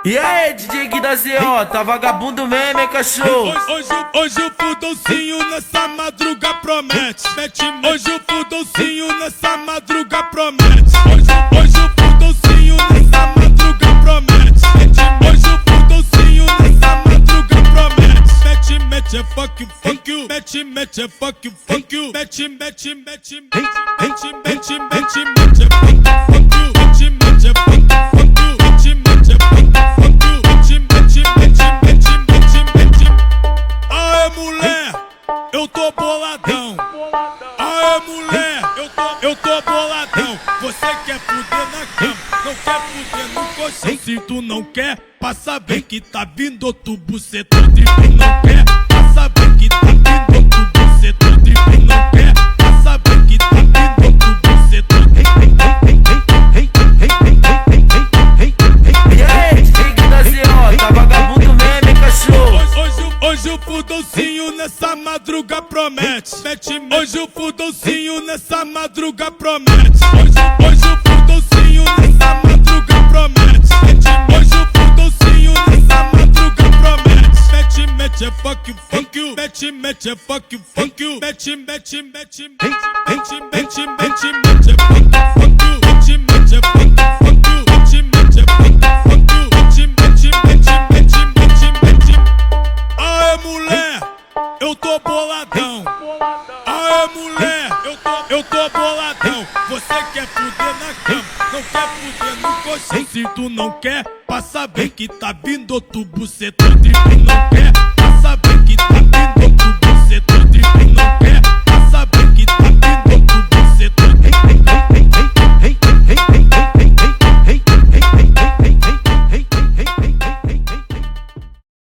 E aí, DJ Gui da ZO, tá vagabundo mesmo, hein, cachorro? Hoje o fudolcinho nessa madruga promete. Hoje o fudolcinho nessa madruga promete. Hoje o fudolcinho nessa madruga promete. Hoje o fudolcinho nessa madruga promete. Mete é fuck you, mete é fuck you, mete é fuck you, mete é fuck you. Eu tô boladão. Aê, mulher, eu tô boladão. Você quer fuder na cama, não quer fuder no colchão. Se tu não quer, passa bem que tá vindo outro bucetão. Se tu não quer, passa bem que tá vindo outro bucetão. Se tu não quer, passa bem que tá vindo outro bucetão. E aí, DJ Gui da ZO, tá vagabundo mesmo, hein, cachorro? Hoje o fudolcinho nessa madruga promete. Hoje o fudolcinho nessa madruga promete. Hoje o fudolcinho nessa madruga promete. Hoje o fudolcinho nessa madruga promete. Mete é fuck you, mete é fuck you, mete é fuck you, mete é eu tô boladão. Aê, mulher, eu tô boladão. Você quer fuder na cama, não quer fuder no colchão. Se tu não quer, passa bem que tá vindo outro bucetão. Se tu não quer,